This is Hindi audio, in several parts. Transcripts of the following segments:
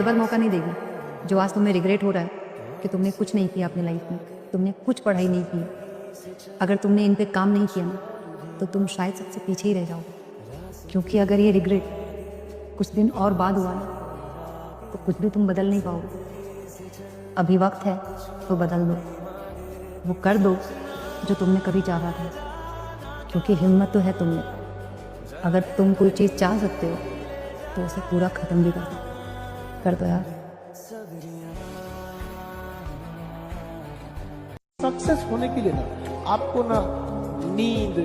बार मौका नहीं देगी। जो आज तुम्हें रिग्रेट हो रहा है कि तुमने कुछ नहीं किया अपनी लाइफ में, तुमने कुछ पढ़ाई नहीं की, अगर तुमने इन पे काम नहीं किया ना तो तुम शायद सबसे पीछे ही रह जाओगे। क्योंकि अगर ये रिग्रेट कुछ दिन और बाद हुआ ना तो कुछ भी तुम बदल नहीं पाओगे। अभी वक्त है तो बदल दो, वो कर दो जो तुमने कभी चाहा था, क्योंकि हिम्मत तो है तुम में। अगर तुम कोई चीज़ चाह सकते हो तो उसे पूरा ख़त्म भी कर दो यार। सक्सेस होने के लिए ना आपको ना नींद,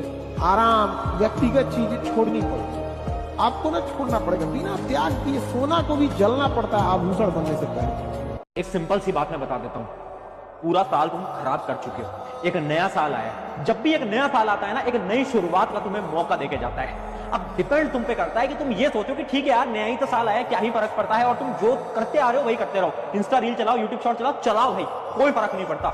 आराम, व्यक्तिगत चीजें छोड़नी पड़ेगी। आपको ना छोड़ना पड़ेगा। बिना त्याग किए सोना को भी जलना पड़ता है आभूषण बनने से पहले। एक सिंपल सी बात मैं बता देता हूँ, पूरा साल तुम खराब कर चुके हो, एक नया साल आया। जब भी एक नया साल आता है ना, एक नई शुरुआत का तुम्हें मौका देके जाता है। अब डिपेंड तुम पे करता है कि तुम ये सोचो कि ठीक है यार, नया ही तो साल आया, क्या ही फर्क पड़ता है, और तुम जो करते आ रहे हो वही करते रहो। इंस्टा रील चलाओ, यूट्यूब शॉर्ट चलाओ भाई, कोई फर्क नहीं पड़ता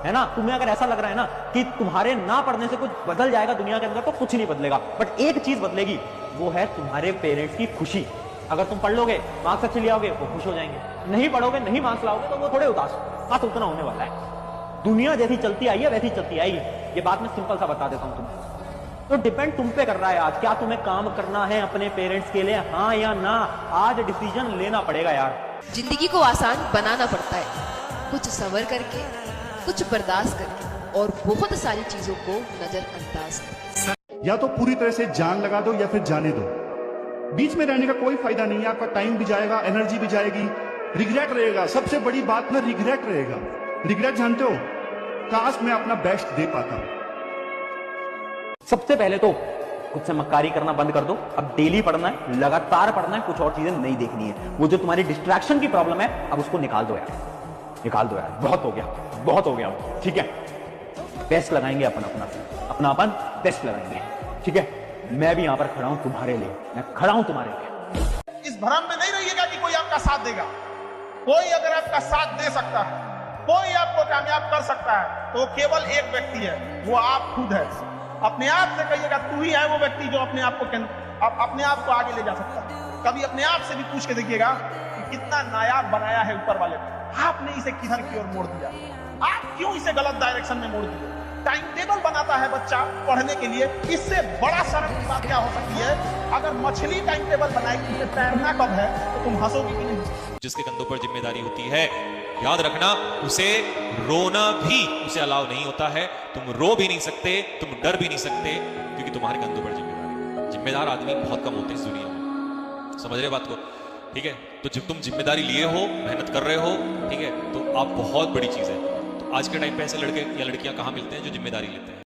है ना। तुम्हें अगर ऐसा लग रहा है ना कि तुम्हारे ना पढ़ने से कुछ बदल जाएगा दुनिया के अंदर, तो कुछ नहीं बदलेगा। बट एक चीज बदलेगी, वो है तुम्हारे पेरेंट्स की खुशी। अगर तुम पढ़ लोगे, मार्क्स अच्छे ले आओगे, वो खुश हो जाएंगे। नहीं पढ़ोगे, नहीं मार्क्स लाओगे, तो वो थोड़े उदास। बस उतना होने वाला है। दुनिया जैसी चलती आई है वैसी चलती आएगी। ये बात मैं सिंपल सा बता देता हूं तुम्हें। तो डिपेंड तुम पे कर रहा है आज, क्या तुम्हें काम करना है अपने पेरेंट्स के लिए, हाँ या ना। आज डिसीजन लेना पड़ेगा यार। जिंदगी को आसान बनाना पड़ता है, कुछ सब्र करके, कुछ बर्दाश्त करके, और बहुत सारी चीजों को नजरअंदाज करके। या तो पूरी तरह से जान लगा दो या फिर जाने दो। बीच में रहने का कोई फायदा नहीं है। आपका टाइम भी जाएगा, एनर्जी भी जाएगी, रिग्रेट रहेगा। सबसे बड़ी बात ना रिग्रेट रहेगा। रिग्रेट जानते हो, काश मैं अपना बेस्ट दे पाता। सबसे पहले तो खुद से मक्कारी करना बंद कर दो। अब डेली पढ़ना है, लगातार पढ़ना है, कुछ और चीजें नहीं देखनी है। वो जो तुम्हारी डिस्ट्रैक्शन की प्रॉब्लम है, अब उसको निकाल दो यार, निकाल दो यार। बहुत हो गया, बहुत हो गया, ठीक है। बेस्ट लगाएंगे अपन बेस्ट लगाएंगे, ठीक है। मैं भी यहां पर खड़ा हूं तुम्हारे लिए, मैं खड़ा हूं तुम्हारे लिए। इस भ्रम में नहीं रहिएगा कि कोई आपका साथ देगा। कोई अगर आपका साथ दे सकता है, कोई आपको कामयाब कर सकता है, तो केवल एक व्यक्ति है, वो आप खुद है। अपने आप से कहिएगा, तू ही है वो व्यक्ति जो अपने आप को आगे ले जा सकता है। कभी अपने आप से भी पूछ के देखिएगा कि कितना नायाब बनाया है ऊपर वाले ने। आपने इसे किधर की ओर मोड़ दिया, आप क्यों इसे गलत डायरेक्शन में मोड़ दिए। टाइम टेबल बनाता है बच्चा पढ़ने के लिए, इससे बड़ा शर्म की बात क्या हो सकती है। अगर मछली टाइम टेबल बनाएगी कि तैरना कब है, तो तुम हंसोगी कि नहीं। जिसके कंधों पर जिम्मेदारी होती है, याद रखना, उसे रोना भी उसे अलाउ नहीं होता है। तुम रो भी नहीं सकते, तुम डर भी नहीं सकते, क्योंकि तुम्हारे कंधों पर जिम्मेदारी है। जिम्मेदार आदमी बहुत कम होते हैं इस दुनिया में, समझ रहे बात को, ठीक है। तो जब तुम जिम्मेदारी लिए हो, मेहनत कर रहे हो, ठीक है, तो आप बहुत बड़ी चीज है। तो आज के टाइम पे ऐसे लड़के या लड़कियां कहां मिलते हैं जो जिम्मेदारी लेते हैं।